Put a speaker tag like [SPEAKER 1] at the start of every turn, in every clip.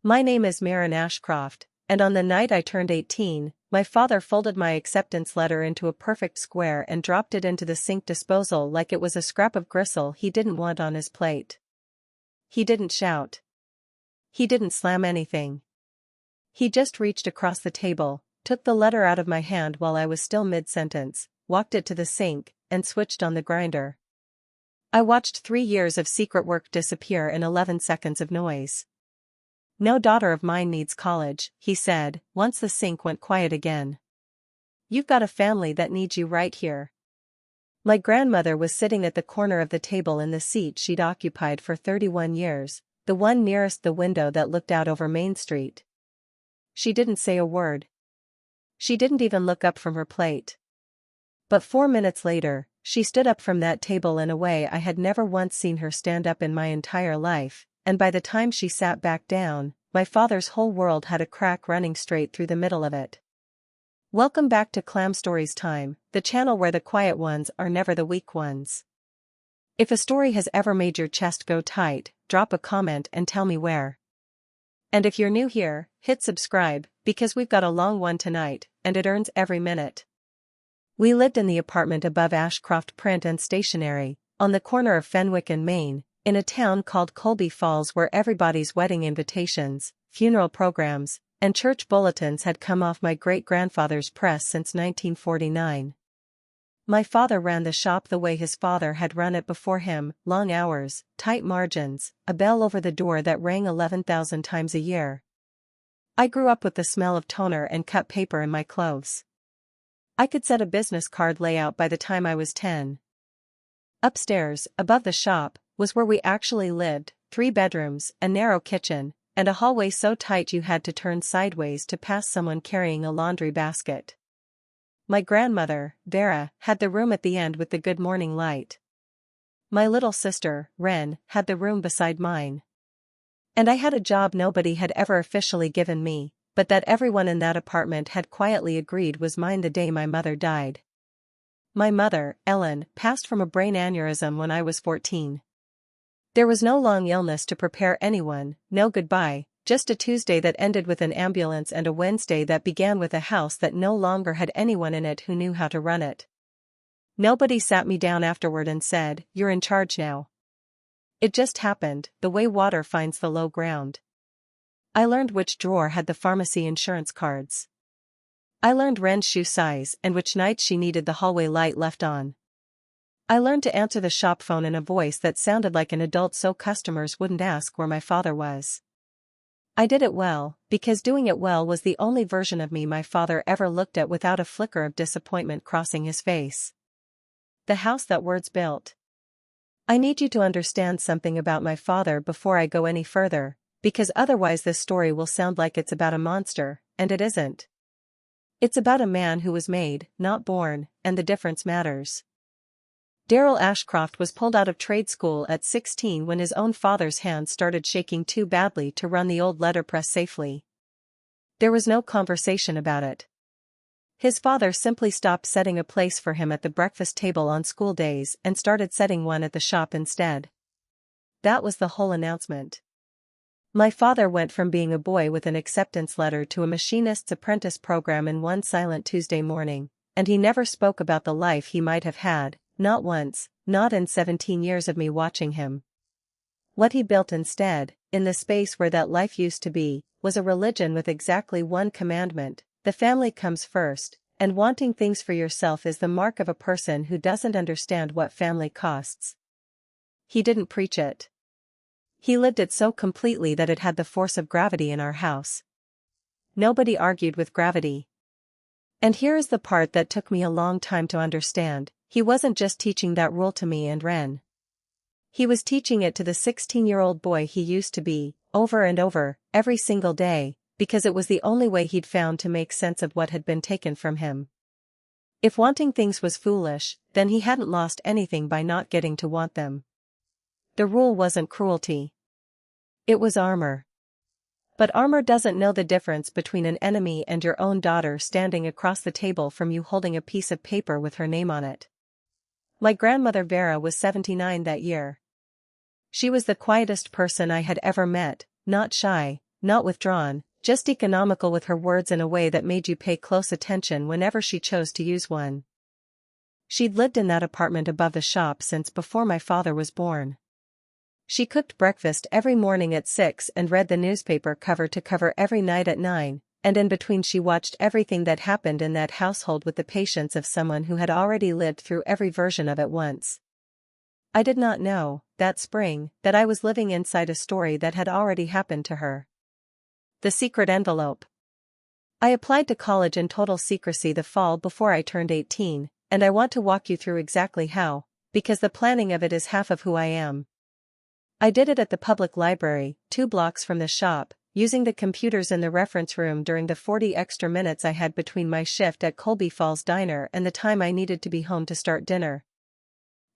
[SPEAKER 1] My name is Maren Ashcroft, and on the night I turned 18, my father folded my acceptance letter into a perfect square and dropped it into the sink disposal like it was a scrap of gristle he didn't want on his plate. He didn't shout. He didn't slam anything. He just reached across the table, took the letter out of my hand while I was still mid-sentence, walked it to the sink, and switched on the grinder. I watched 3 years of secret work disappear in 11 seconds of noise. "No daughter of mine needs college," he said, once the sink went quiet again. "You've got a family that needs you right here." My grandmother was sitting at the corner of the table in the seat she'd occupied for 31 years, the one nearest the window that looked out over Main Street. She didn't say a word. She didn't even look up from her plate. But 4 minutes later, she stood up from that table in a way I had never once seen her stand up in my entire life, and by the time she sat back down, my father's whole world had a crack running straight through the middle of it. Welcome back to Clam Stories Time, the channel where the quiet ones are never the weak ones. If a story has ever made your chest go tight, drop a comment and tell me where. And if you're new here, hit subscribe, because we've got a long one tonight, and it earns every minute. We lived in the apartment above Ashcroft Print and Stationery, on the corner of Fenwick and Main, in a town called Colby Falls where everybody's wedding invitations, funeral programs, and church bulletins had come off my great-grandfather's press since 1949. My father ran the shop the way his father had run it before him: long hours, tight margins, a bell over the door that rang 11,000 times a year. I grew up with the smell of toner and cut paper in my clothes. I could set a business card layout by the time I was 10. Upstairs, above the shop, was where we actually lived: 3 bedrooms, a narrow kitchen, and a hallway so tight you had to turn sideways to pass someone carrying a laundry basket. My grandmother, Vera, had the room at the end with the good morning light. My little sister, Wren, had the room beside mine. And I had a job nobody had ever officially given me, but that everyone in that apartment had quietly agreed was mine the day my mother died. My mother, Ellen, passed from a brain aneurysm when I was 14. There was no long illness to prepare anyone, no goodbye, just a Tuesday that ended with an ambulance and a Wednesday that began with a house that no longer had anyone in it who knew how to run it. Nobody sat me down afterward and said, "You're in charge now." It just happened, the way water finds the low ground. I learned which drawer had the pharmacy insurance cards. I learned Wren's shoe size and which nights she needed the hallway light left on. I learned to answer the shop phone in a voice that sounded like an adult so customers wouldn't ask where my father was. I did it well, because doing it well was the only version of me my father ever looked at without a flicker of disappointment crossing his face. The house that words built. I need you to understand something about my father before I go any further, because otherwise this story will sound like it's about a monster, and it isn't. It's about a man who was made, not born, and the difference matters. Darrell Ashcroft was pulled out of trade school at 16 when his own father's hands started shaking too badly to run the old letterpress safely. There was no conversation about it. His father simply stopped setting a place for him at the breakfast table on school days and started setting one at the shop instead. That was the whole announcement. My father went from being a boy with an acceptance letter to a machinist's apprentice program in one silent Tuesday morning, and he never spoke about the life he might have had. Not once, not in 17 years of me watching him. What he built instead, in the space where that life used to be, was a religion with exactly one commandment: the family comes first, and wanting things for yourself is the mark of a person who doesn't understand what family costs. He didn't preach it. He lived it so completely that it had the force of gravity in our house. Nobody argued with gravity. And here is the part that took me a long time to understand: he wasn't just teaching that rule to me and Wren. He was teaching it to the 16-year-old boy he used to be, over and over, every single day, because it was the only way he'd found to make sense of what had been taken from him. If wanting things was foolish, then he hadn't lost anything by not getting to want them. The rule wasn't cruelty. It was armor. But armor doesn't know the difference between an enemy and your own daughter standing across the table from you holding a piece of paper with her name on it. My grandmother Vera was 79 that year. She was the quietest person I had ever met, not shy, not withdrawn, just economical with her words in a way that made you pay close attention whenever she chose to use one. She'd lived in that apartment above the shop since before my father was born. She cooked breakfast every morning at 6 and read the newspaper cover to cover every night at 9, and in between she watched everything that happened in that household with the patience of someone who had already lived through every version of it once. I did not know, that spring, that I was living inside a story that had already happened to her. The secret envelope. I applied to college in total secrecy the fall before I turned 18, and I want to walk you through exactly how, because the planning of it is half of who I am. I did it at the public library, 2 blocks from the shop, using the computers in the reference room during the 40 extra minutes I had between my shift at Colby Falls Diner and the time I needed to be home to start dinner.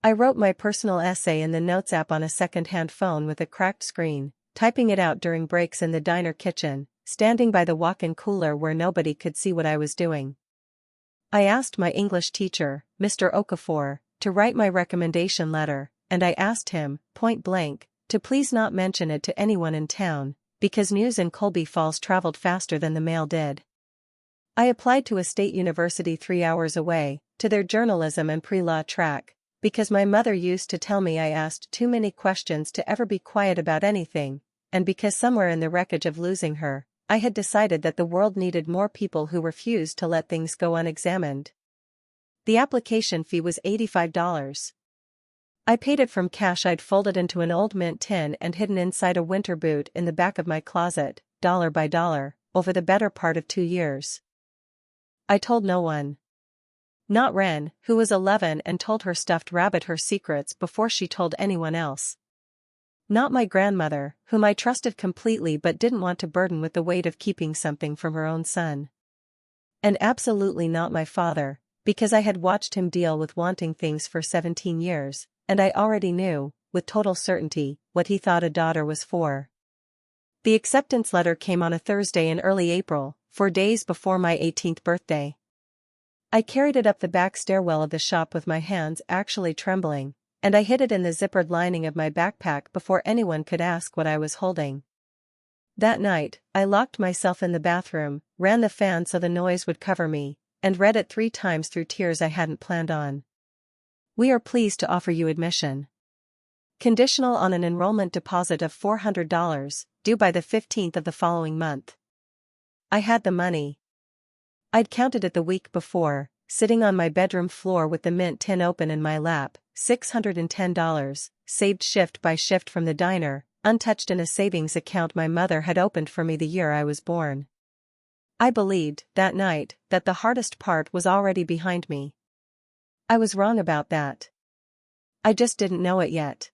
[SPEAKER 1] I wrote my personal essay in the Notes app on a second-hand phone with a cracked screen, typing it out during breaks in the diner kitchen, standing by the walk-in cooler where nobody could see what I was doing. I asked my English teacher, Mr. Okafor, to write my recommendation letter, and I asked him, point blank, to please not mention it to anyone in town, because news in Colby Falls traveled faster than the mail did. I applied to a state university 3 hours away, to their journalism and pre-law track, because my mother used to tell me I asked too many questions to ever be quiet about anything, and because somewhere in the wreckage of losing her, I had decided that the world needed more people who refused to let things go unexamined. The application fee was $85. I paid it from cash I'd folded into an old mint tin and hidden inside a winter boot in the back of my closet, dollar by dollar, over the better part of 2 years. I told no one. Not Wren, who was 11 and told her stuffed rabbit her secrets before she told anyone else. Not my grandmother, whom I trusted completely but didn't want to burden with the weight of keeping something from her own son. And absolutely not my father, because I had watched him deal with wanting things for 17 years, and I already knew, with total certainty, what he thought a daughter was for. The acceptance letter came on a Thursday in early April, 4 days before my 18th birthday. I carried it up the back stairwell of the shop with my hands actually trembling, and I hid it in the zippered lining of my backpack before anyone could ask what I was holding. That night, I locked myself in the bathroom, ran the fan so the noise would cover me, and read it 3 times through tears I hadn't planned on. We are pleased to offer you admission. Conditional on an enrollment deposit of $400, due by the 15th of the following month. I had the money. I'd counted it the week before, sitting on my bedroom floor with the mint tin open in my lap, $610, saved shift by shift from the diner, untouched in a savings account my mother had opened for me the year I was born. I believed, that night, that the hardest part was already behind me. I was wrong about that. I just didn't know it yet.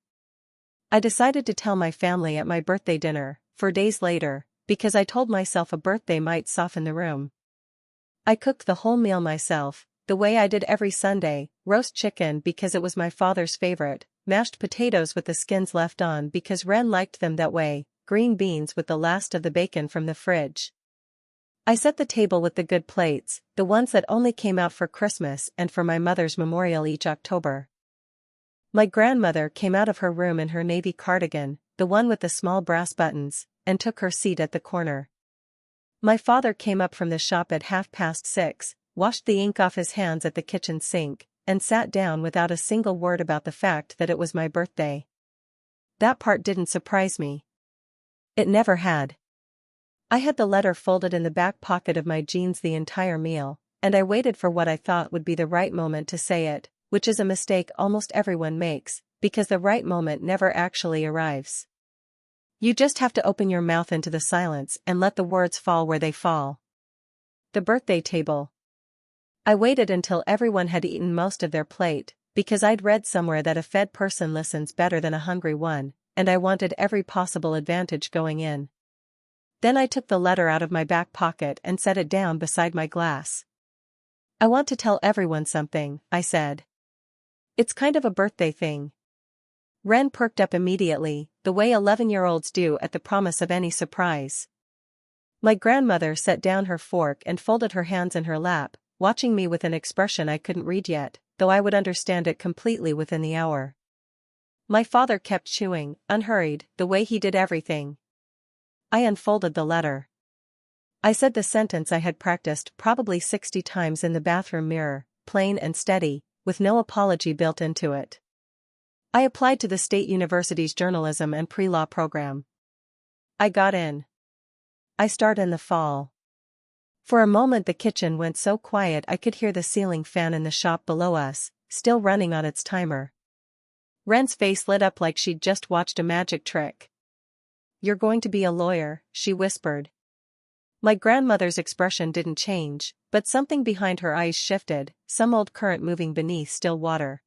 [SPEAKER 1] I decided to tell my family at my birthday dinner, 4 days later, because I told myself a birthday might soften the room. I cooked the whole meal myself, the way I did every Sunday, roast chicken because it was my father's favorite, mashed potatoes with the skins left on because Wren liked them that way, green beans with the last of the bacon from the fridge. I set the table with the good plates, the ones that only came out for Christmas and for my mother's memorial each October. My grandmother came out of her room in her navy cardigan, the one with the small brass buttons, and took her seat at the corner. My father came up from the shop at 6:30, washed the ink off his hands at the kitchen sink, and sat down without a single word about the fact that it was my birthday. That part didn't surprise me. It never had. I had the letter folded in the back pocket of my jeans the entire meal, and I waited for what I thought would be the right moment to say it, which is a mistake almost everyone makes, because the right moment never actually arrives. You just have to open your mouth into the silence and let the words fall where they fall. The birthday table. I waited until everyone had eaten most of their plate, because I'd read somewhere that a fed person listens better than a hungry one, and I wanted every possible advantage going in. Then I took the letter out of my back pocket and set it down beside my glass. I want to tell everyone something, I said. It's kind of a birthday thing. Wren perked up immediately, the way 11-year-olds do at the promise of any surprise. My grandmother set down her fork and folded her hands in her lap, watching me with an expression I couldn't read yet, though I would understand it completely within the hour. My father kept chewing, unhurried, the way he did everything. I unfolded the letter. I said the sentence I had practiced probably 60 times in the bathroom mirror, plain and steady, with no apology built into it. I applied to the State University's journalism and pre-law program. I got in. I start in the fall. For a moment the kitchen went so quiet I could hear the ceiling fan in the shop below us, still running on its timer. Wren's face lit up like she'd just watched a magic trick. "You're going to be a lawyer," she whispered. My grandmother's expression didn't change, but something behind her eyes shifted, some old current moving beneath still water.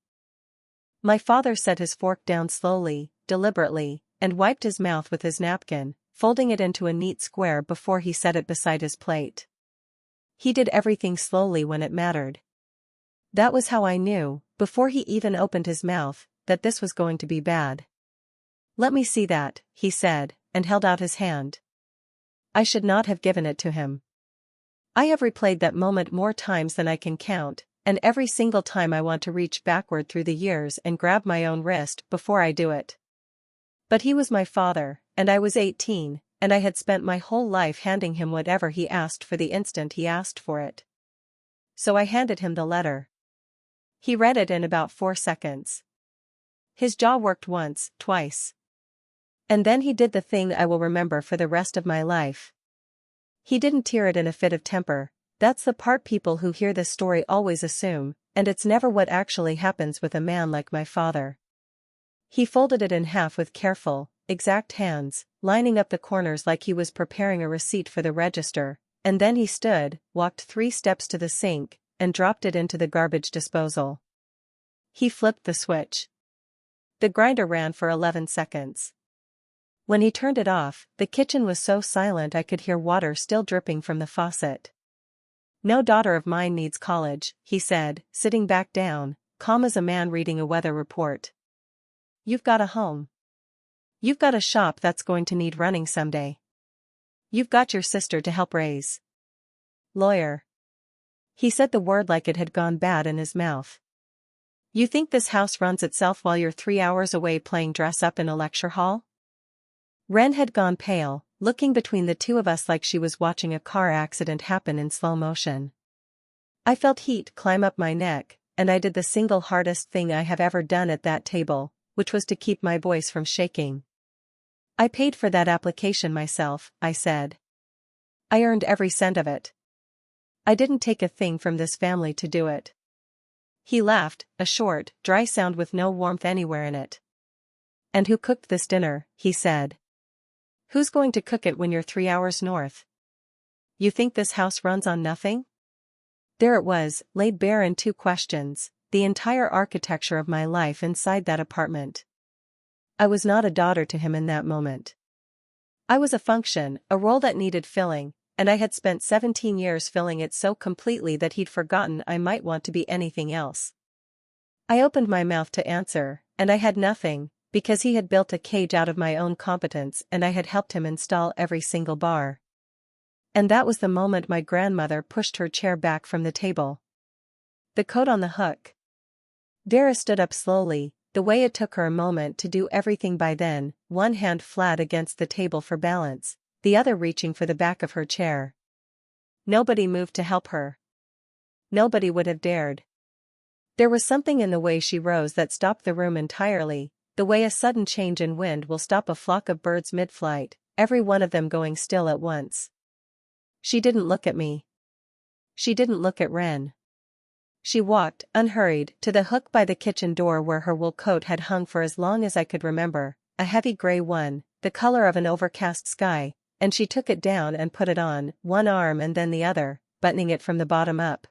[SPEAKER 1] My father set his fork down slowly, deliberately, and wiped his mouth with his napkin, folding it into a neat square before he set it beside his plate. He did everything slowly when it mattered. That was how I knew, before he even opened his mouth, that this was going to be bad. "Let me see that," he said, and held out his hand. I should not have given it to him. I have replayed that moment more times than I can count, and every single time I want to reach backward through the years and grab my own wrist before I do it. But he was my father, and I was 18, and I had spent my whole life handing him whatever he asked for the instant he asked for it. So I handed him the letter. He read it in about 4 seconds. His jaw worked once, twice. And then he did the thing I will remember for the rest of my life. He didn't tear it in a fit of temper. That's the part people who hear this story always assume, and it's never what actually happens with a man like my father. He folded it in half with careful, exact hands, lining up the corners like he was preparing a receipt for the register, and then he stood, walked 3 steps to the sink, and dropped it into the garbage disposal. He flipped the switch. The grinder ran for 11 seconds. When he turned it off, the kitchen was so silent I could hear water still dripping from the faucet. "No daughter of mine needs college," he said, sitting back down, calm as a man reading a weather report. "You've got a home. You've got a shop that's going to need running someday. You've got your sister to help raise." "Lawyer." He said the word like it had gone bad in his mouth. "You think this house runs itself while you're 3 hours away playing dress-up in a lecture hall?" Wren had gone pale, looking between the two of us like she was watching a car accident happen in slow motion. I felt heat climb up my neck, and I did the single hardest thing I have ever done at that table, which was to keep my voice from shaking. "I paid for that application myself," I said. "I earned every cent of it. I didn't take a thing from this family to do it." He laughed, a short, dry sound with no warmth anywhere in it. "And who cooked this dinner?" he said. "Who's going to cook it when you're 3 hours north? You think this house runs on nothing?" There it was, laid bare in 2 questions, the entire architecture of my life inside that apartment. I was not a daughter to him in that moment. I was a function, a role that needed filling, and I had spent 17 years filling it so completely that he'd forgotten I might want to be anything else. I opened my mouth to answer, and I had nothing, because he had built a cage out of my own competence and I had helped him install every single bar. And that was the moment my grandmother pushed her chair back from the table. "The coat on the hook." Vera stood up slowly, the way it took her a moment to do everything by then, one hand flat against the table for balance, the other reaching for the back of her chair. Nobody moved to help her. Nobody would have dared. There was something in the way she rose that stopped the room entirely, the way a sudden change in wind will stop a flock of birds mid-flight, every one of them going still at once. She didn't look at me. She didn't look at Wren. She walked, unhurried, to the hook by the kitchen door where her wool coat had hung for as long as I could remember, a heavy gray one, the color of an overcast sky, and she took it down and put it on, one arm and then the other, buttoning it from the bottom up.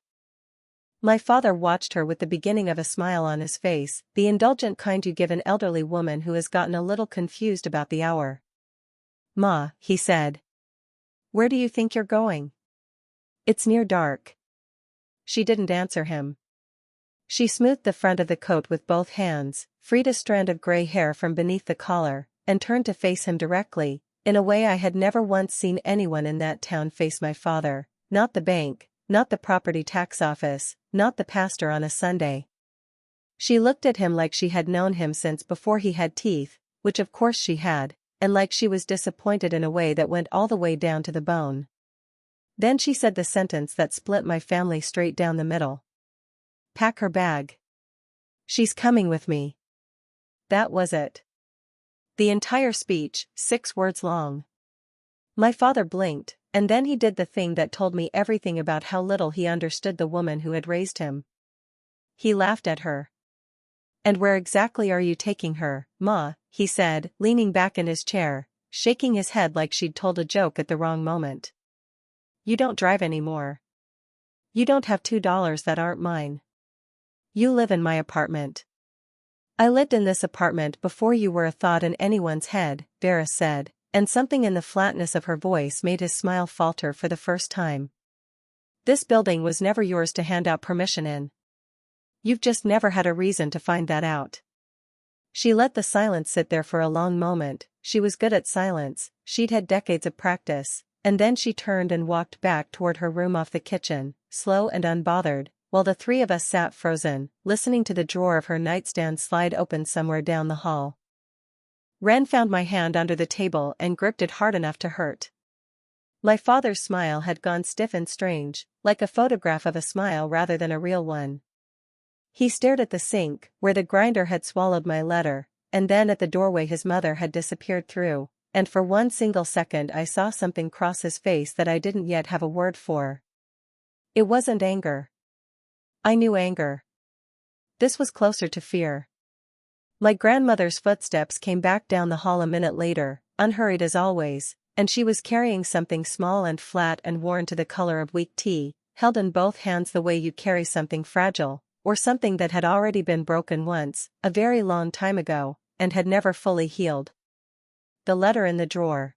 [SPEAKER 1] My father watched her with the beginning of a smile on his face, the indulgent kind you give an elderly woman who has gotten a little confused about the hour. "Ma," he said. "Where do you think you're going?" "It's near dark." She didn't answer him. She smoothed the front of the coat with both hands, freed a strand of gray hair from beneath the collar, and turned to face him directly, in a way I had never once seen anyone in that town face my father, not the bank, not the property tax office, not the pastor on a Sunday. She looked at him like she had known him since before he had teeth, which of course she had, and like she was disappointed in a way that went all the way down to the bone. Then she said the sentence that split my family straight down the middle. "Pack her bag. She's coming with me." That was it. The entire speech, 6 words long. My father blinked, and then he did the thing that told me everything about how little he understood the woman who had raised him. He laughed at her. "And where exactly are you taking her, Ma?" he said, leaning back in his chair, shaking his head like she'd told a joke at the wrong moment. "You don't drive anymore. You don't have $2 that aren't mine. You live in my apartment." "I lived in this apartment before you were a thought in anyone's head," Vera said, and something in the flatness of her voice made his smile falter for the first time. "This building was never yours to hand out permission in. You've just never had a reason to find that out." She let the silence sit there for a long moment. She was good at silence, she'd had decades of practice, and then she turned and walked back toward her room off the kitchen, slow and unbothered, while the three of us sat frozen, listening to the drawer of her nightstand slide open somewhere down the hall. Ren found my hand under the table and gripped it hard enough to hurt. My father's smile had gone stiff and strange, like a photograph of a smile rather than a real one. He stared at the sink, where the grinder had swallowed my letter, and then at the doorway his mother had disappeared through, and for one single second I saw something cross his face that I didn't yet have a word for. It wasn't anger. I knew anger. This was closer to fear. My grandmother's footsteps came back down the hall a minute later, unhurried as always, and she was carrying something small and flat and worn to the color of weak tea, held in both hands the way you carry something fragile, or something that had already been broken once, a very long time ago, and had never fully healed. The letter in the drawer.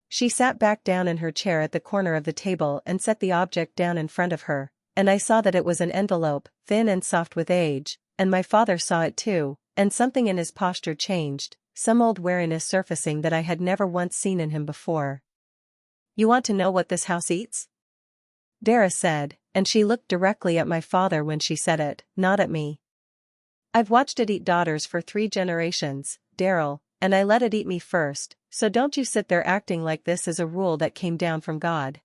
[SPEAKER 1] She sat back down in her chair at the corner of the table and set the object down in front of her, and I saw that it was an envelope, thin and soft with age, and my father saw it too, and something in his posture changed, some old wariness surfacing that I had never once seen in him before. "You want to know what this house eats?" Vera said, and she looked directly at my father when she said it, not at me. "I've watched it eat daughters for 3 generations, Daryl, and I let it eat me first, so don't you sit there acting like this is a rule that came down from God.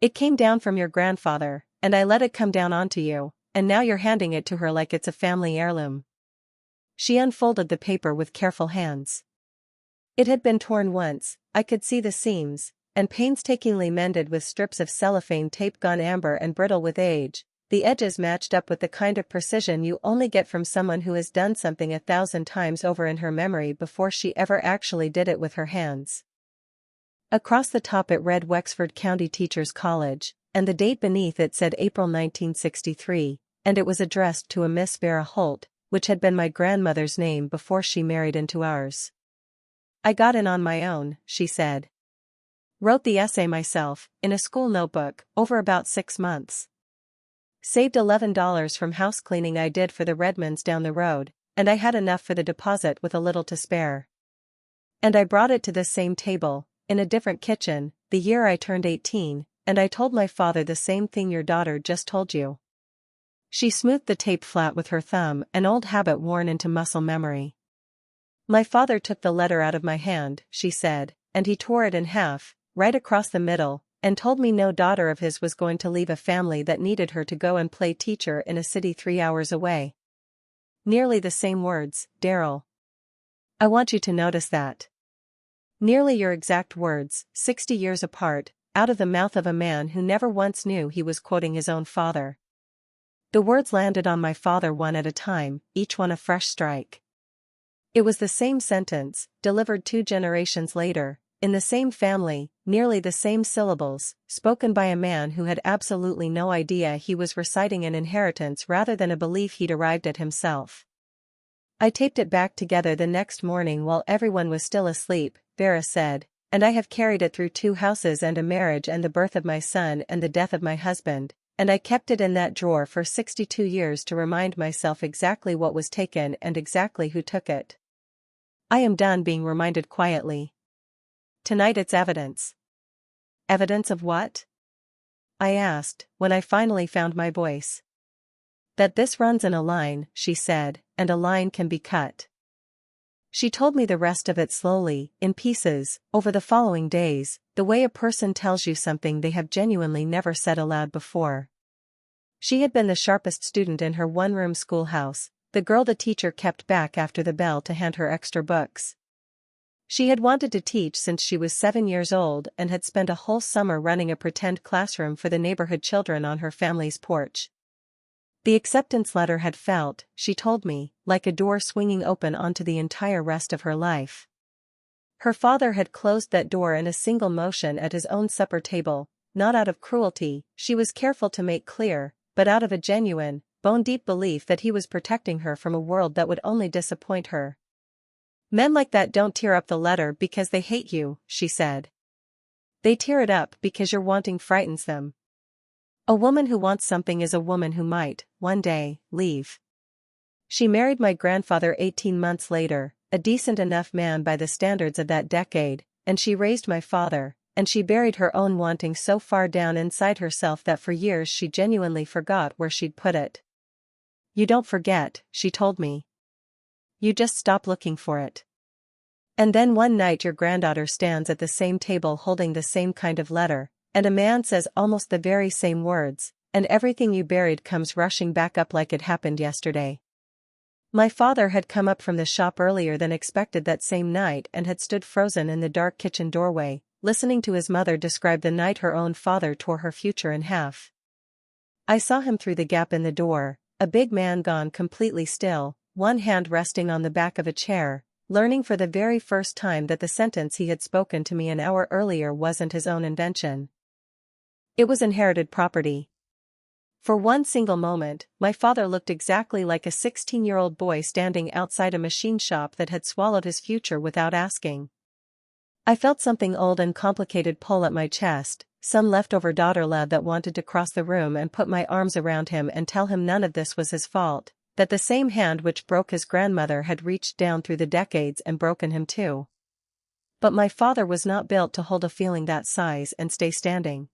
[SPEAKER 1] It came down from your grandfather, and I let it come down onto you, and now you're handing it to her like it's a family heirloom." She unfolded the paper with careful hands. It had been torn once, I could see the seams, and painstakingly mended with strips of cellophane tape gone amber and brittle with age. The edges matched up with the kind of precision you only get from someone who has done something 1,000 times over in her memory before she ever actually did it with her hands. Across the top it read Wexford County Teachers College, and the date beneath it said April 1963, and it was addressed to a Miss Vera Holt, which had been my grandmother's name before she married into ours. "I got in on my own," she said. "Wrote the essay myself, in a school notebook, over about 6 months. Saved $11 from house cleaning I did for the Redmonds down the road, and I had enough for the deposit with a little to spare. And I brought it to this same table, in a different kitchen, the year I turned 18, and I told my father the same thing your daughter just told you." She smoothed the tape flat with her thumb, an old habit worn into muscle memory. "My father took the letter out of my hand," she said, "and he tore it in half, right across the middle, and told me no daughter of his was going to leave a family that needed her to go and play teacher in a city 3 hours away." Nearly the same words, Daryl. I want you to notice that. Nearly your exact words, 60 years apart, out of the mouth of a man who never once knew he was quoting his own father. The words landed on my father one at a time, each one a fresh strike. It was the same sentence, delivered 2 generations later, in the same family, nearly the same syllables, spoken by a man who had absolutely no idea he was reciting an inheritance rather than a belief he'd arrived at himself. "I taped it back together the next morning while everyone was still asleep," Vera said, "and I have carried it through 2 houses and a marriage and the birth of my son and the death of my husband, and I kept it in that drawer for 62 years to remind myself exactly what was taken and exactly who took it. I am done being reminded quietly. Tonight it's evidence." "Evidence of what?" I asked, when I finally found my voice. "That this runs in a line," she said, "and a line can be cut." She told me the rest of it slowly, in pieces, over the following days, the way a person tells you something they have genuinely never said aloud before. She had been the sharpest student in her one-room schoolhouse, the girl the teacher kept back after the bell to hand her extra books. She had wanted to teach since she was 7 years old and had spent a whole summer running a pretend classroom for the neighborhood children on her family's porch. The acceptance letter had felt, she told me, like a door swinging open onto the entire rest of her life. Her father had closed that door in a single motion at his own supper table, not out of cruelty, she was careful to make clear, but out of a genuine, bone-deep belief that he was protecting her from a world that would only disappoint her. Men like that don't tear up the letter because they hate you, she said. They tear it up because your wanting frightens them. A woman who wants something is a woman who might, one day, leave. She married my grandfather 18 months later, a decent enough man by the standards of that decade, and she raised my father, and she buried her own wanting so far down inside herself that for years she genuinely forgot where she'd put it. You don't forget, she told me. You just stop looking for it. And then one night your granddaughter stands at the same table holding the same kind of letter, and a man says almost the very same words, and everything you buried comes rushing back up like it happened yesterday. My father had come up from the shop earlier than expected that same night and had stood frozen in the dark kitchen doorway, listening to his mother describe the night her own father tore her future in half. I saw him through the gap in the door, a big man gone completely still, one hand resting on the back of a chair, learning for the very first time that the sentence he had spoken to me an hour earlier wasn't his own invention. It was inherited property. For one single moment, my father looked exactly like a 16-year-old boy standing outside a machine shop that had swallowed his future without asking. I felt something old and complicated pull at my chest, some leftover daughter love that wanted to cross the room and put my arms around him and tell him none of this was his fault, that the same hand which broke his grandmother had reached down through the decades and broken him too. But my father was not built to hold a feeling that size and stay standing.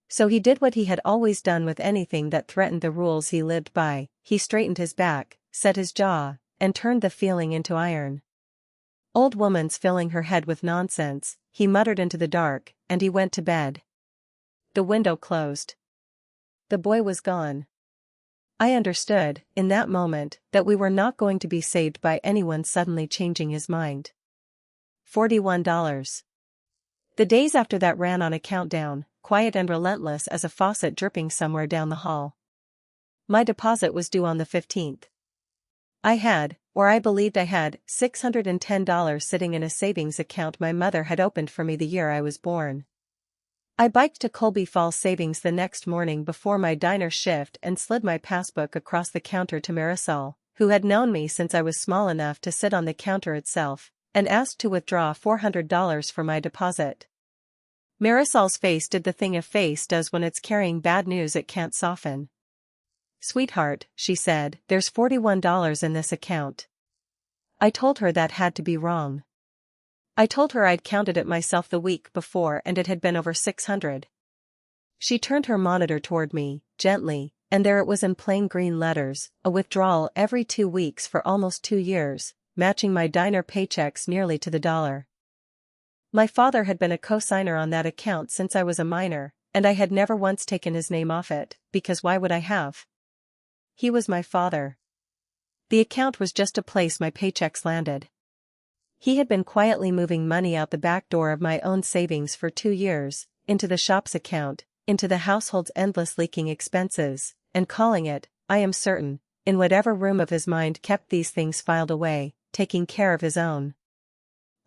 [SPEAKER 1] So he did what he had always done with anything that threatened the rules he lived by, he straightened his back, set his jaw, and turned the feeling into iron. Old woman's filling her head with nonsense, he muttered into the dark, and he went to bed. The window closed. The boy was gone. I understood, in that moment, that we were not going to be saved by anyone suddenly changing his mind. $41. The days after that ran on a countdown, quiet and relentless as a faucet dripping somewhere down the hall. My deposit was due on the 15th. I had, or I believed I had, $610 sitting in a savings account my mother had opened for me the year I was born. I biked to Colby Falls Savings the next morning before my diner shift and slid my passbook across the counter to Marisol, who had known me since I was small enough to sit on the counter itself, and asked to withdraw $400 for my deposit. Marisol's face did the thing a face does when it's carrying bad news it can't soften. "Sweetheart," she said, "there's $41 in this account." I told her that had to be wrong. I told her I'd counted it myself the week before and it had been over 600. She turned her monitor toward me, gently, and there it was in plain green letters, a withdrawal every 2 weeks for almost 2 years, matching my diner paychecks nearly to the dollar. My father had been a co-signer on that account since I was a minor, and I had never once taken his name off it, because why would I have? He was my father. The account was just a place my paychecks landed. He had been quietly moving money out the back door of my own savings for 2 years, into the shop's account, into the household's endless leaking expenses, and calling it, I am certain, in whatever room of his mind kept these things filed away, taking care of his own.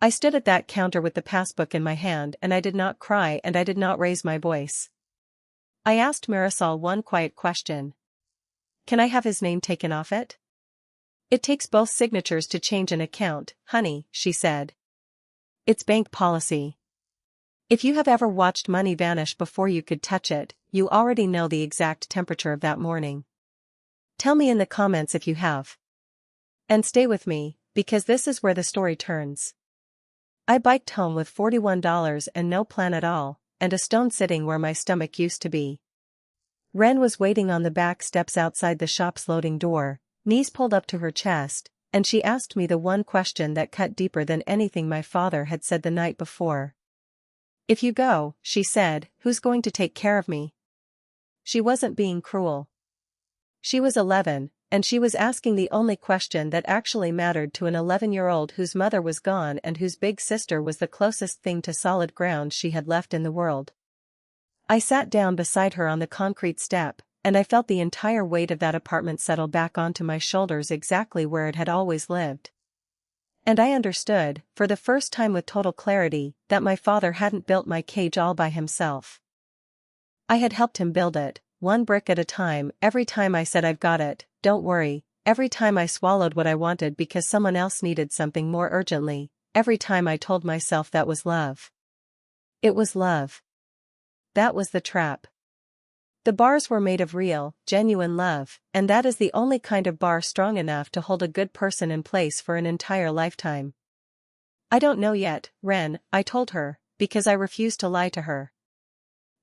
[SPEAKER 1] I stood at that counter with the passbook in my hand and I did not cry and I did not raise my voice. I asked Marisol one quiet question. "Can I have his name taken off it?" "It takes both signatures to change an account, honey," she said. "It's bank policy. If you have ever watched money vanish before you could touch it, you already know the exact temperature of that morning. Tell me in the comments if you have. And stay with me, because this is where the story turns. I biked home with $41 and no plan at all, and a stone sitting where my stomach used to be. Ren was waiting on the back steps outside the shop's loading door, knees pulled up to her chest, and she asked me the one question that cut deeper than anything my father had said the night before. "If you go," she said, "who's going to take care of me?" She wasn't being cruel. She was 11, and she was asking the only question that actually mattered to an 11-year-old whose mother was gone and whose big sister was the closest thing to solid ground she had left in the world. I sat down beside her on the concrete step, and I felt the entire weight of that apartment settle back onto my shoulders exactly where it had always lived. And I understood, for the first time with total clarity, that my father hadn't built my cage all by himself. I had helped him build it, one brick at a time. Every time I said "I've got it, don't worry," every time I swallowed what I wanted because someone else needed something more urgently, every time I told myself that was love. It was love. That was the trap. The bars were made of real, genuine love, and that is the only kind of bar strong enough to hold a good person in place for an entire lifetime. "I don't know yet, Ren," I told her, because I refused to lie to her.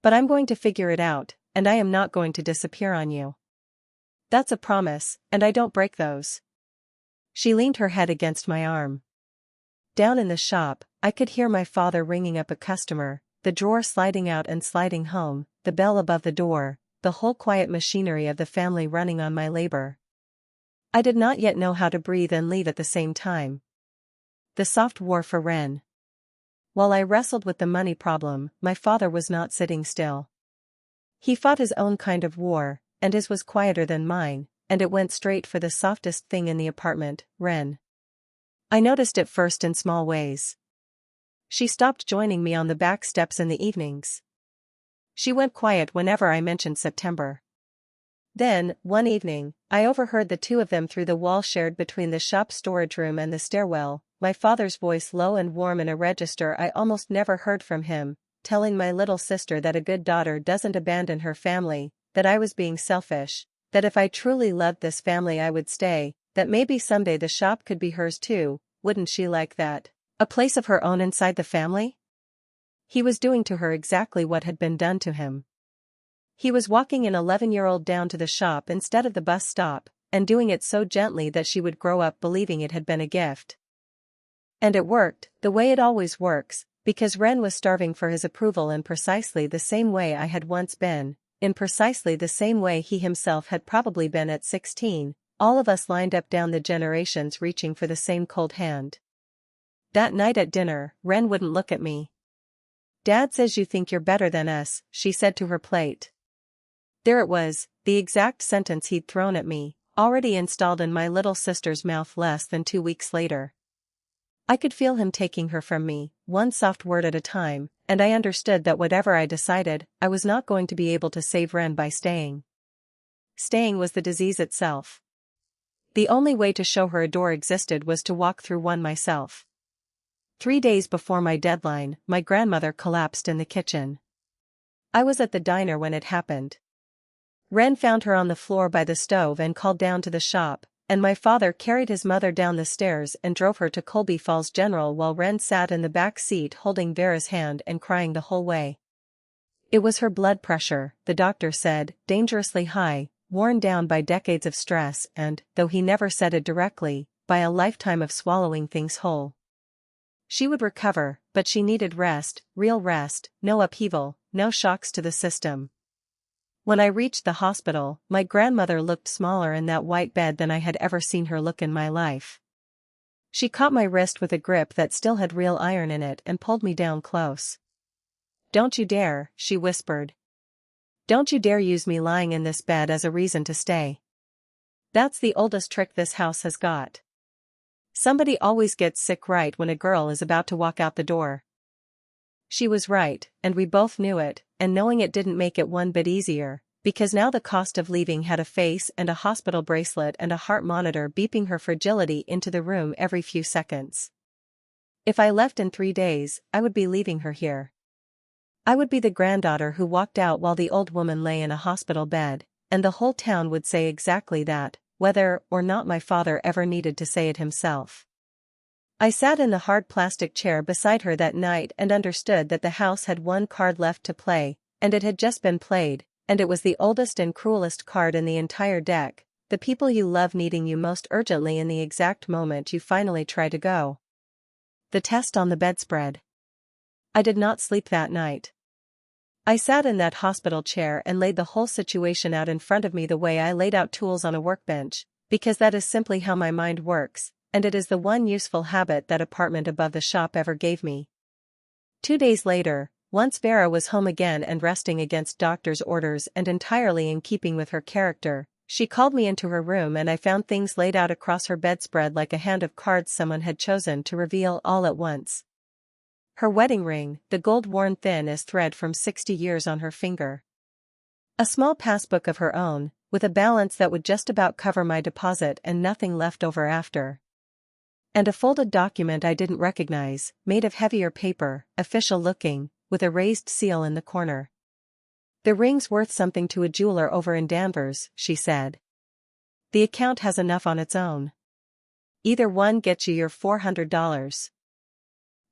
[SPEAKER 1] "But I'm going to figure it out, and I am not going to disappear on you. That's a promise, and I don't break those." She leaned her head against my arm. Down in the shop, I could hear my father ringing up a customer, the drawer sliding out and sliding home, the bell above the door, the whole quiet machinery of the family running on my labor. I did not yet know how to breathe and leave at the same time. The soft war for Ren. While I wrestled with the money problem, my father was not sitting still. He fought his own kind of war, and his was quieter than mine, and it went straight for the softest thing in the apartment, Ren. I noticed it first in small ways. She stopped joining me on the back steps in the evenings. She went quiet whenever I mentioned September. Then, one evening, I overheard the two of them through the wall shared between the shop storage room and the stairwell, my father's voice low and warm in a register I almost never heard from him, telling my little sister that a good daughter doesn't abandon her family, that I was being selfish, that if I truly loved this family I would stay, that maybe someday the shop could be hers too. Wouldn't she like that? A place of her own inside the family? He was doing to her exactly what had been done to him. He was walking an 11-year-old down to the shop instead of the bus stop, and doing it so gently that she would grow up believing it had been a gift. And it worked, the way it always works, because Ren was starving for his approval in precisely the same way I had once been, in precisely the same way he himself had probably been at 16, all of us lined up down the generations reaching for the same cold hand. That night at dinner, Ren wouldn't look at me. "Dad says you think you're better than us," she said to her plate. There it was, the exact sentence he'd thrown at me, already installed in my little sister's mouth less than 2 weeks later. I could feel him taking her from me, one soft word at a time, and I understood that whatever I decided, I was not going to be able to save Ren by staying. Staying was the disease itself. The only way to show her a door existed was to walk through one myself. 3 days before my deadline, my grandmother collapsed in the kitchen. I was at the diner when it happened. Ren found her on the floor by the stove and called down to the shop, and my father carried his mother down the stairs and drove her to Colby Falls General while Ren sat in the back seat holding Vera's hand and crying the whole way. It was her blood pressure, the doctor said, dangerously high, worn down by decades of stress and, though he never said it directly, by a lifetime of swallowing things whole. She would recover, but she needed rest, real rest, no upheaval, no shocks to the system. When I reached the hospital, my grandmother looked smaller in that white bed than I had ever seen her look in my life. She caught my wrist with a grip that still had real iron in it and pulled me down close. "Don't you dare," she whispered. "Don't you dare use me lying in this bed as a reason to stay. That's the oldest trick this house has got. Somebody always gets sick right when a girl is about to walk out the door." She was right, and we both knew it, and knowing it didn't make it one bit easier, because now the cost of leaving had a face and a hospital bracelet and a heart monitor beeping her fragility into the room every few seconds. If I left in 3 days, I would be leaving her here. I would be the granddaughter who walked out while the old woman lay in a hospital bed, and the whole town would say exactly that, whether or not my father ever needed to say it himself. I sat in the hard plastic chair beside her that night and understood that the house had one card left to play, and it had just been played, and it was the oldest and cruelest card in the entire deck, the people you love needing you most urgently in the exact moment you finally try to go. The test on the bedspread. I did not sleep that night. I sat in that hospital chair and laid the whole situation out in front of me the way I laid out tools on a workbench, because that is simply how my mind works, and it is the one useful habit that apartment above the shop ever gave me. 2 days later, once Vera was home again and resting against doctor's orders and entirely in keeping with her character, she called me into her room and I found things laid out across her bedspread like a hand of cards someone had chosen to reveal all at once. Her wedding ring, the gold worn thin as thread from 60 years on her finger. A small passbook of her own, with a balance that would just about cover my deposit and nothing left over after. And a folded document I didn't recognize, made of heavier paper, official looking, with a raised seal in the corner. "The ring's worth something to a jeweler over in Danvers," she said. "The account has enough on its own. Either one gets you your $400.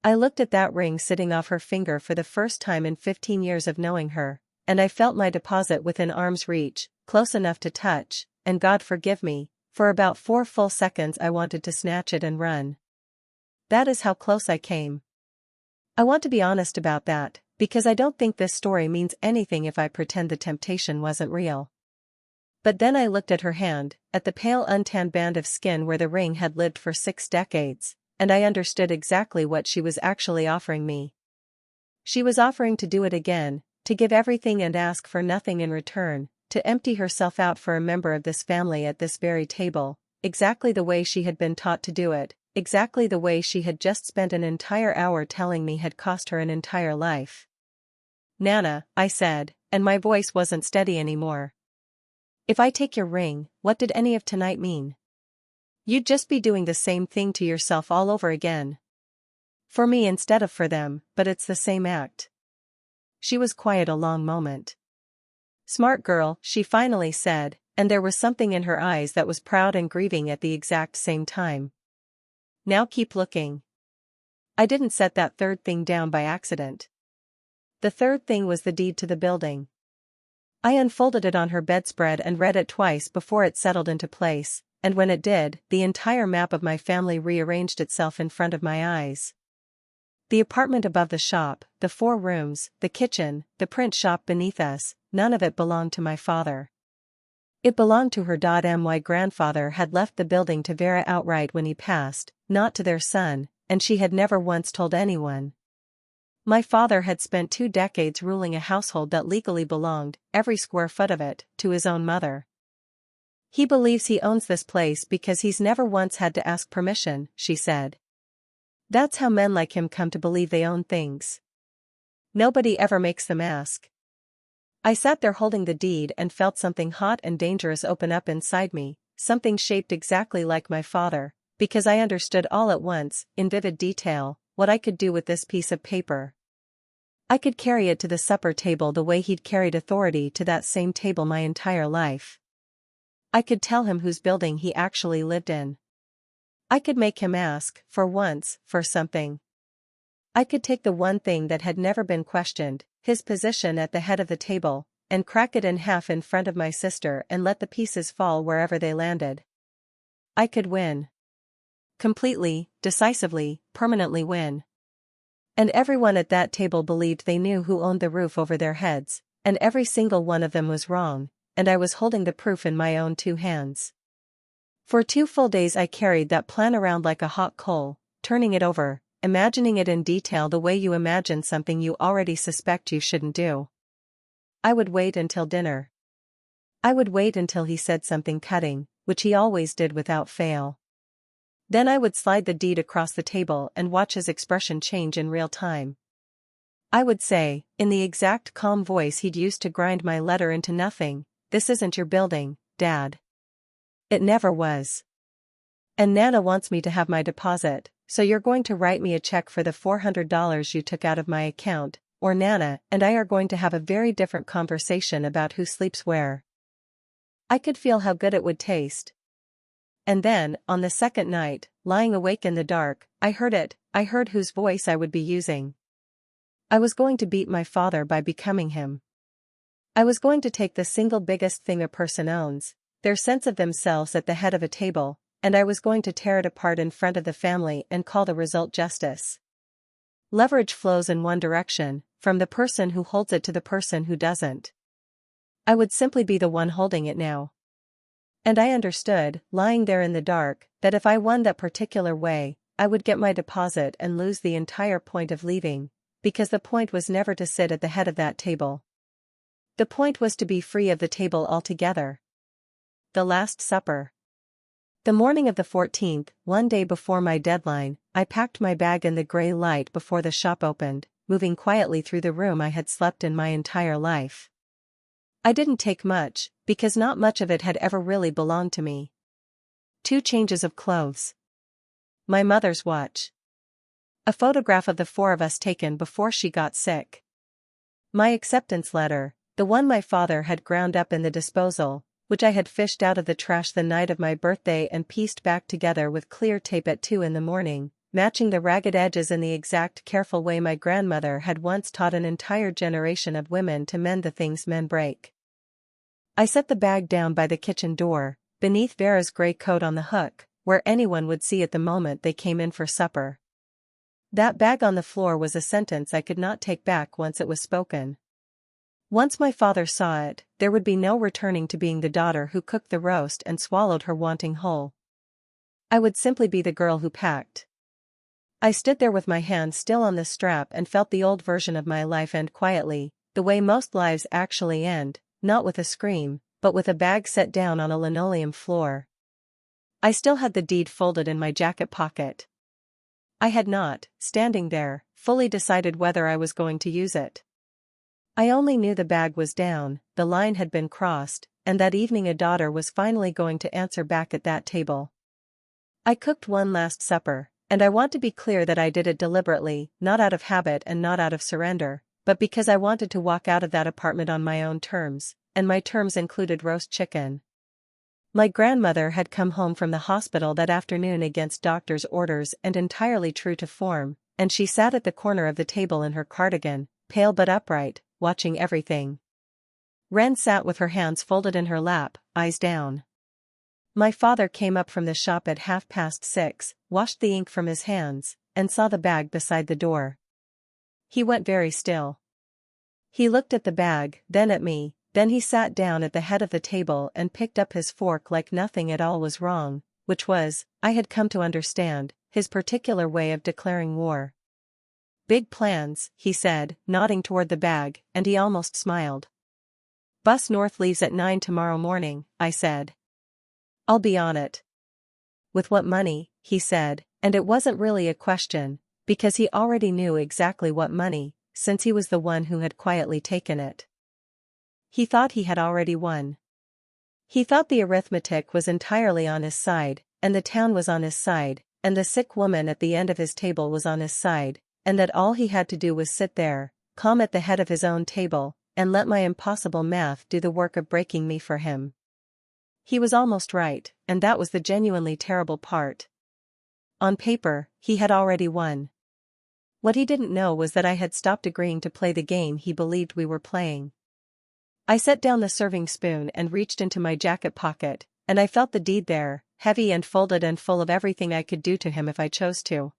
[SPEAKER 1] I looked at that ring sitting off her finger for the first time in 15 years of knowing her, and I felt my deposit within arm's reach, close enough to touch, and God forgive me, for about 4 full seconds I wanted to snatch it and run. That is how close I came. I want to be honest about that, because I don't think this story means anything if I pretend the temptation wasn't real. But then I looked at her hand, at the pale untanned band of skin where the ring had lived for 6 decades, and I understood exactly what she was actually offering me. She was offering to do it again, to give everything and ask for nothing in return, to empty herself out for a member of this family at this very table, exactly the way she had been taught to do it, exactly the way she had just spent an entire hour telling me had cost her an entire life. "Nana," I said, and my voice wasn't steady anymore. "If I take your ring, what did any of tonight mean? You'd just be doing the same thing to yourself all over again. For me instead of for them, but it's the same act." She was quiet a long moment. "Smart girl," she finally said, and there was something in her eyes that was proud and grieving at the exact same time. "Now keep looking. I didn't set that third thing down by accident." The third thing was the deed to the building. I unfolded it on her bedspread and read it twice before it settled into place, and when it did, the entire map of my family rearranged itself in front of my eyes. The apartment above the shop, the 4 rooms, the kitchen, the print shop beneath us, none of it belonged to my father. It belonged to her. My grandfather had left the building to Vera outright when he passed, not to their son, and she had never once told anyone. My father had spent 2 decades ruling a household that legally belonged, every square foot of it, to his own mother. "He believes he owns this place because he's never once had to ask permission," she said. "That's how men like him come to believe they own things. Nobody ever makes them ask." I sat there holding the deed and felt something hot and dangerous open up inside me, something shaped exactly like my father, because I understood all at once, in vivid detail, what I could do with this piece of paper. I could carry it to the supper table the way he'd carried authority to that same table my entire life. I could tell him whose building he actually lived in. I could make him ask, for once, for something. I could take the one thing that had never been questioned, his position at the head of the table, and crack it in half in front of my sister and let the pieces fall wherever they landed. I could win. Completely, decisively, permanently win. And everyone at that table believed they knew who owned the roof over their heads, and every single one of them was wrong, and I was holding the proof in my own 2 hands. For 2 full days I carried that plan around like a hot coal, turning it over, imagining it in detail the way you imagine something you already suspect you shouldn't do. I would wait until dinner. I would wait until he said something cutting, which he always did without fail. Then I would slide the deed across the table and watch his expression change in real time. I would say, in the exact calm voice he'd used to grind my letter into nothing, "This isn't your building, Dad. It never was. And Nana wants me to have my deposit, so you're going to write me a check for the $400 you took out of my account, or Nana and I are going to have a very different conversation about who sleeps where." I could feel how good it would taste. And then, on the second night, lying awake in the dark, I heard it, I heard whose voice I would be using. I was going to beat my father by becoming him. I was going to take the single biggest thing a person owns, their sense of themselves at the head of a table, and I was going to tear it apart in front of the family and call the result justice. Leverage flows in one direction, from the person who holds it to the person who doesn't. I would simply be the one holding it now. And I understood, lying there in the dark, that if I won that particular way, I would get my deposit and lose the entire point of leaving, because the point was never to sit at the head of that table. The point was to be free of the table altogether. The Last Supper. The morning of the 14th, one day before my deadline, I packed my bag in the gray light before the shop opened, moving quietly through the room I had slept in my entire life. I didn't take much, because not much of it had ever really belonged to me. 2 changes of clothes. My mother's watch. A photograph of the 4 of us taken before she got sick. My acceptance letter, the one my father had ground up in the disposal, which I had fished out of the trash the night of my birthday and pieced back together with clear tape at 2 in the morning, matching the ragged edges in the exact careful way my grandmother had once taught an entire generation of women to mend the things men break. I set the bag down by the kitchen door, beneath Vera's gray coat on the hook, where anyone would see it the moment they came in for supper. That bag on the floor was a sentence I could not take back once it was spoken. Once my father saw it, there would be no returning to being the daughter who cooked the roast and swallowed her wanting whole. I would simply be the girl who packed. I stood there with my hand still on the strap and felt the old version of my life end quietly, the way most lives actually end, not with a scream, but with a bag set down on a linoleum floor. I still had the deed folded in my jacket pocket. I had not, standing there, fully decided whether I was going to use it. I only knew the bag was down, the line had been crossed, and that evening a daughter was finally going to answer back at that table. I cooked one last supper, and I want to be clear that I did it deliberately, not out of habit and not out of surrender, but because I wanted to walk out of that apartment on my own terms, and my terms included roast chicken. My grandmother had come home from the hospital that afternoon against doctor's orders and entirely true to form, and she sat at the corner of the table in her cardigan, pale but upright, watching everything. Wren sat with her hands folded in her lap, eyes down. My father came up from the shop at 6:30, washed the ink from his hands, and saw the bag beside the door. He went very still. He looked at the bag, then at me, then he sat down at the head of the table and picked up his fork like nothing at all was wrong, which was, I had come to understand, his particular way of declaring war. "Big plans," he said, nodding toward the bag, and he almost smiled. "Bus north leaves at 9 tomorrow morning," I said. "I'll be on it." "With what money?" he said, and it wasn't really a question, because he already knew exactly what money, since he was the one who had quietly taken it. He thought he had already won. He thought the arithmetic was entirely on his side, and the town was on his side, and the sick woman at the end of his table was on his side, and that all he had to do was sit there, calm at the head of his own table, and let my impossible math do the work of breaking me for him. He was almost right, and that was the genuinely terrible part. On paper, he had already won. What he didn't know was that I had stopped agreeing to play the game he believed we were playing. I set down the serving spoon and reached into my jacket pocket, and I felt the deed there, heavy and folded and full of everything I could do to him if I chose to.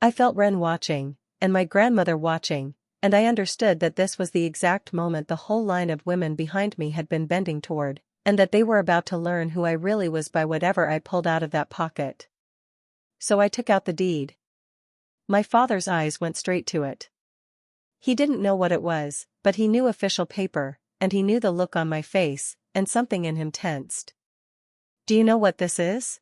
[SPEAKER 1] I felt Wren watching, and my grandmother watching, and I understood that this was the exact moment the whole line of women behind me had been bending toward, and that they were about to learn who I really was by whatever I pulled out of that pocket. So I took out the deed. My father's eyes went straight to it. He didn't know what it was, but he knew official paper, and he knew the look on my face, and something in him tensed. "Do you know what this is?"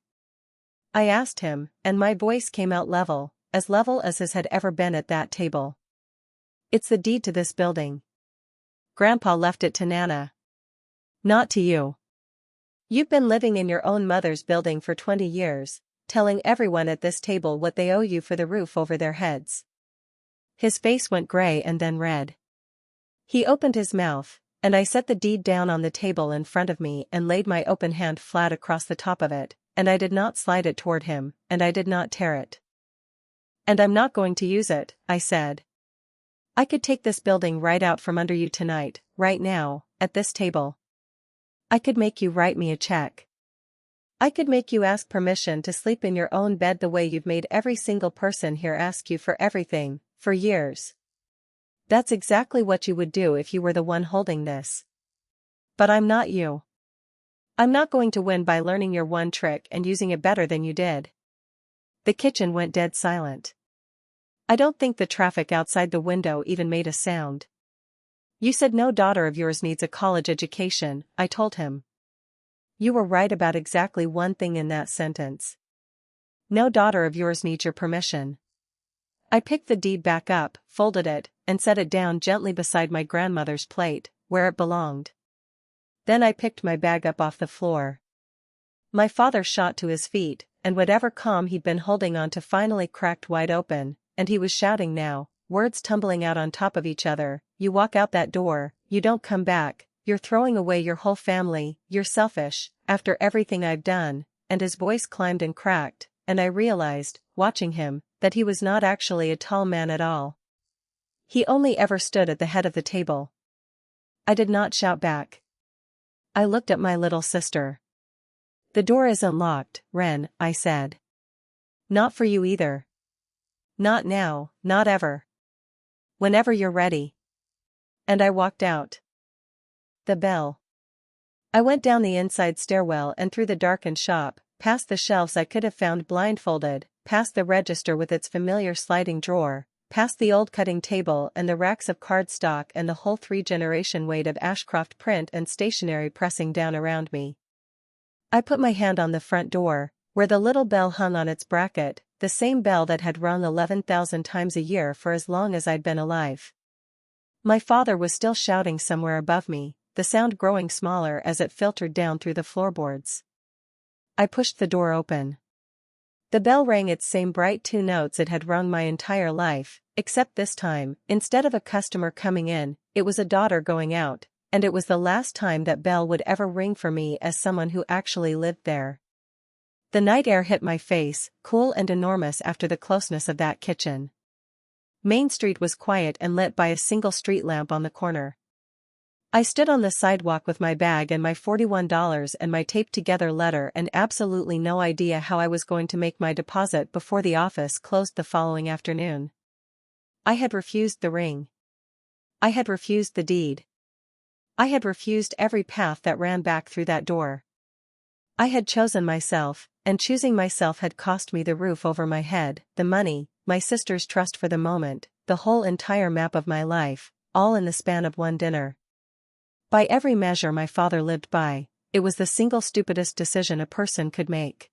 [SPEAKER 1] I asked him, and my voice came out level as his had ever been at that table. "It's the deed to this building. Grandpa left it to Nana. Not to you. You've been living in your own mother's building for 20 years, telling everyone at this table what they owe you for the roof over their heads." His face went gray and then red. He opened his mouth, and I set the deed down on the table in front of me and laid my open hand flat across the top of it, and I did not slide it toward him, and I did not tear it. "And I'm not going to use it," I said. "I could take this building right out from under you tonight, right now, at this table." I could make you write me a check. I could make you ask permission to sleep in your own bed the way you've made every single person here ask you for everything, for years. That's exactly what you would do if you were the one holding this. But I'm not you. I'm not going to win by learning your one trick and using it better than you did. The kitchen went dead silent. I don't think the traffic outside the window even made a sound. You said no daughter of yours needs a college education, I told him. You were right about exactly one thing in that sentence. No daughter of yours needs your permission. I picked the deed back up, folded it, and set it down gently beside my grandmother's plate, where it belonged. Then I picked my bag up off the floor. My father shot to his feet, and whatever calm he'd been holding on to finally cracked wide open, and he was shouting now, words tumbling out on top of each other. You walk out that door, you don't come back, you're throwing away your whole family, you're selfish, after everything I've done, and his voice climbed and cracked, and I realized, watching him, that he was not actually a tall man at all. He only ever stood at the head of the table. I did not shout back. I looked at my little sister. The door isn't locked, Ren, I said. Not for you either. Not now, not ever. Whenever you're ready. And I walked out. The bell. I went down the inside stairwell and through the darkened shop, past the shelves I could have found blindfolded, past the register with its familiar sliding drawer, past the old cutting table and the racks of cardstock and the whole 3-generation weight of Ashcroft print and stationery pressing down around me. I put my hand on the front door, where the little bell hung on its bracket, the same bell that had rung 11,000 times a year for as long as I'd been alive. My father was still shouting somewhere above me, the sound growing smaller as it filtered down through the floorboards. I pushed the door open. The bell rang its same bright 2 notes it had rung my entire life, except this time, instead of a customer coming in, it was a daughter going out, and it was the last time that bell would ever ring for me as someone who actually lived there. The night air hit my face, cool and enormous after the closeness of that kitchen. Main Street was quiet and lit by a single street lamp on the corner. I stood on the sidewalk with my bag and my $41 and my taped-together letter and absolutely no idea how I was going to make my deposit before the office closed the following afternoon. I had refused the ring. I had refused the deed. I had refused every path that ran back through that door. I had chosen myself, and choosing myself had cost me the roof over my head, the money, my sister's trust for the moment, the whole entire map of my life, all in the span of one dinner. By every measure my father lived by, it was the single stupidest decision a person could make.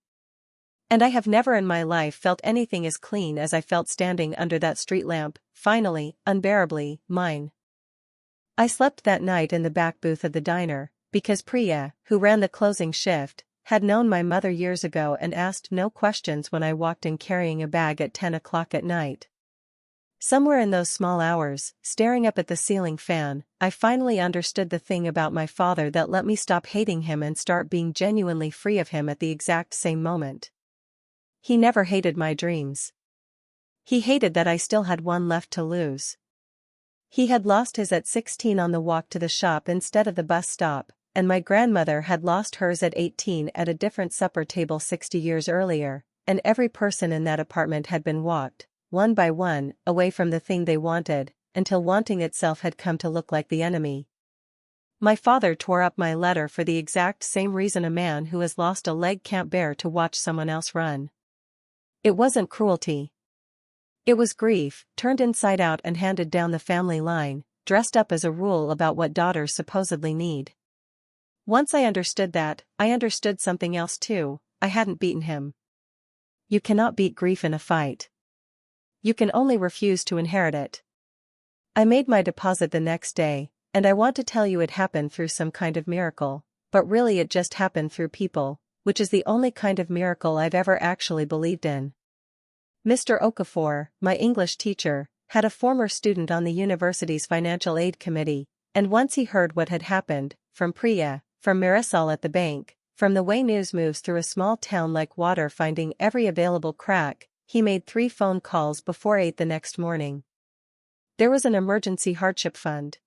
[SPEAKER 1] And I have never in my life felt anything as clean as I felt standing under that street lamp, finally, unbearably, mine. I slept that night in the back booth of the diner, because Priya, who ran the closing shift, had known my mother years ago and asked no questions when I walked in carrying a bag at 10 o'clock at night. Somewhere in those small hours, staring up at the ceiling fan, I finally understood the thing about my father that let me stop hating him and start being genuinely free of him at the exact same moment. He never hated my dreams. He hated that I still had one left to lose. He had lost his at 16 on the walk to the shop instead of the bus stop, and my grandmother had lost hers at 18 at a different supper table 60 years earlier, and every person in that apartment had been walked, one by one, away from the thing they wanted, until wanting itself had come to look like the enemy. My father tore up my letter for the exact same reason a man who has lost a leg can't bear to watch someone else run. It wasn't cruelty. It was grief, turned inside out and handed down the family line, dressed up as a rule about what daughters supposedly need. Once I understood that, I understood something else too. I hadn't beaten him. You cannot beat grief in a fight. You can only refuse to inherit it. I made my deposit the next day, and I want to tell you it happened through some kind of miracle, but really it just happened through people, which is the only kind of miracle I've ever actually believed in. Mr. Okafor, my English teacher, had a former student on the university's financial aid committee, and once he heard what had happened, from Priya, from Marisol at the bank, from the way news moves through a small town like water finding every available crack, he made 3 phone calls before 8 the next morning. There was an emergency hardship fund.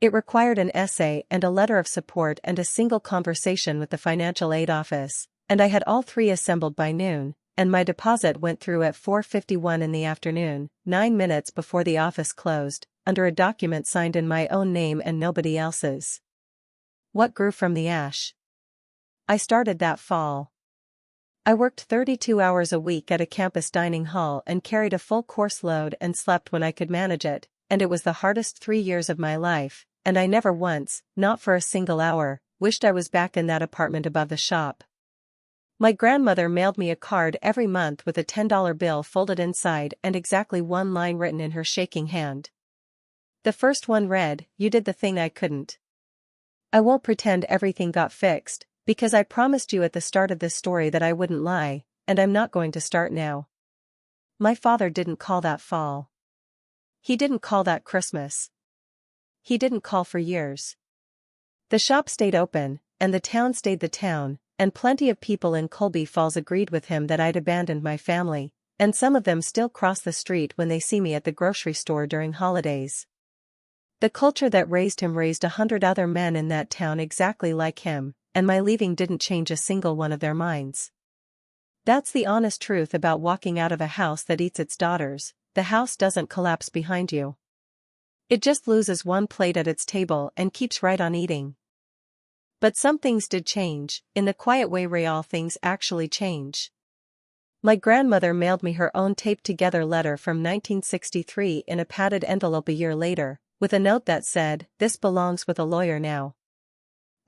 [SPEAKER 1] It required an essay and a letter of support and a single conversation with the financial aid office, and I had all three assembled by noon, and my deposit went through at 4:51 in the afternoon, 9 minutes before the office closed, under a document signed in my own name and nobody else's. What grew from the ash? I started that fall. I worked 32 hours a week at a campus dining hall and carried a full course load and slept when I could manage it, and it was the hardest 3 years of my life, and I never once, not for a single hour, wished I was back in that apartment above the shop. My grandmother mailed me a card every month with a $10 bill folded inside and exactly one line written in her shaking hand. The first one read, "You did the thing I couldn't." I won't pretend everything got fixed, because I promised you at the start of this story that I wouldn't lie, and I'm not going to start now. My father didn't call that fall. He didn't call that Christmas. He didn't call for years. The shop stayed open, and the town stayed the town, and plenty of people in Colby Falls agreed with him that I'd abandoned my family, and some of them still cross the street when they see me at the grocery store during holidays. The culture that raised him raised 100 other men in that town exactly like him, and my leaving didn't change a single one of their minds. That's the honest truth about walking out of a house that eats its daughters. The house doesn't collapse behind you. It just loses one plate at its table and keeps right on eating. But some things did change, in the quiet way real things actually change. My grandmother mailed me her own taped-together letter from 1963 in a padded envelope a year later, with a note that said, "This belongs with a lawyer now."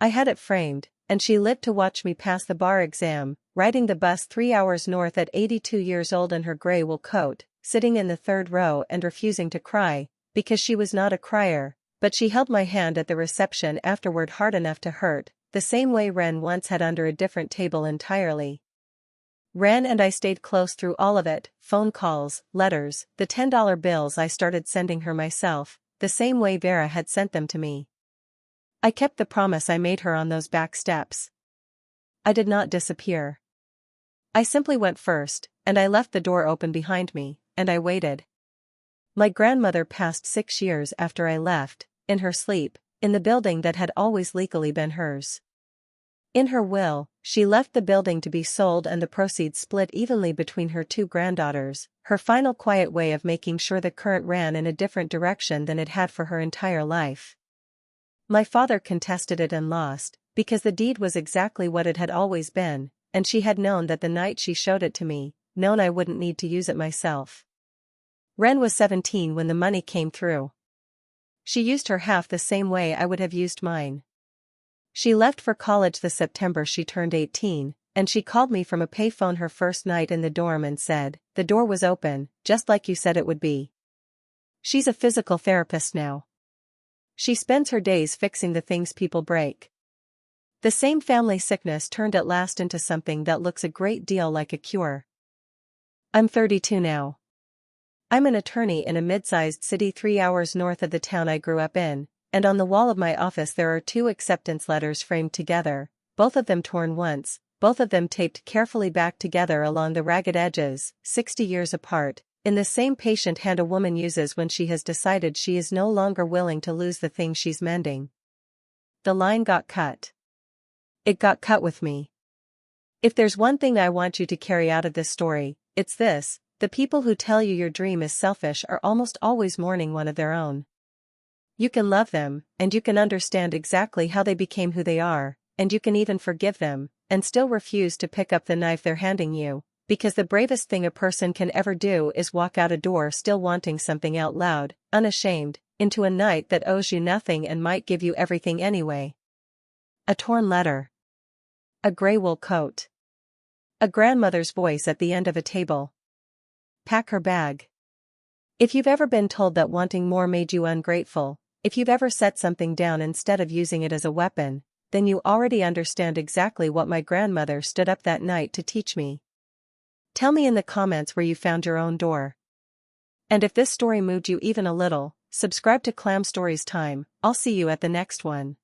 [SPEAKER 1] I had it framed, and she lived to watch me pass the bar exam, riding the bus 3 hours north at 82 years old in her gray wool coat, sitting in the third row and refusing to cry, because she was not a crier, but she held my hand at the reception afterward hard enough to hurt, the same way Wren once had under a different table entirely. Wren and I stayed close through all of it, phone calls, letters, the $10 bills I started sending her myself, the same way Vera had sent them to me. I kept the promise I made her on those back steps. I did not disappear. I simply went first, and I left the door open behind me, and I waited. My grandmother passed 6 years after I left, in her sleep, in the building that had always legally been hers. In her will, she left the building to be sold and the proceeds split evenly between her 2 granddaughters, her final quiet way of making sure the current ran in a different direction than it had for her entire life. My father contested it and lost, because the deed was exactly what it had always been, and she had known that the night she showed it to me, known I wouldn't need to use it myself. Wren was 17 when the money came through. She used her half the same way I would have used mine. She left for college the September she turned 18, and she called me from a payphone her first night in the dorm and said, "The door was open, just like you said it would be." She's a physical therapist now. She spends her days fixing the things people break. The same family sickness turned at last into something that looks a great deal like a cure. I'm 32 now. I'm an attorney in a mid-sized city 3 hours north of the town I grew up in, and on the wall of my office there are 2 acceptance letters framed together, both of them torn once, both of them taped carefully back together along the ragged edges, 60 years apart, in the same patient hand a woman uses when she has decided she is no longer willing to lose the thing she's mending. The line got cut. It got cut with me. If there's one thing I want you to carry out of this story, it's this: the people who tell you your dream is selfish are almost always mourning one of their own. You can love them, and you can understand exactly how they became who they are, and you can even forgive them, and still refuse to pick up the knife they're handing you, because the bravest thing a person can ever do is walk out a door still wanting something out loud, unashamed, into a night that owes you nothing and might give you everything anyway. A torn letter. A gray wool coat. A grandmother's voice at the end of a table. Pack her bag. If you've ever been told that wanting more made you ungrateful, if you've ever set something down instead of using it as a weapon, then you already understand exactly what my grandmother stood up that night to teach me. Tell me in the comments where you found your own door. And if this story moved you even a little, subscribe to Clam Stories Time. I'll see you at the next one.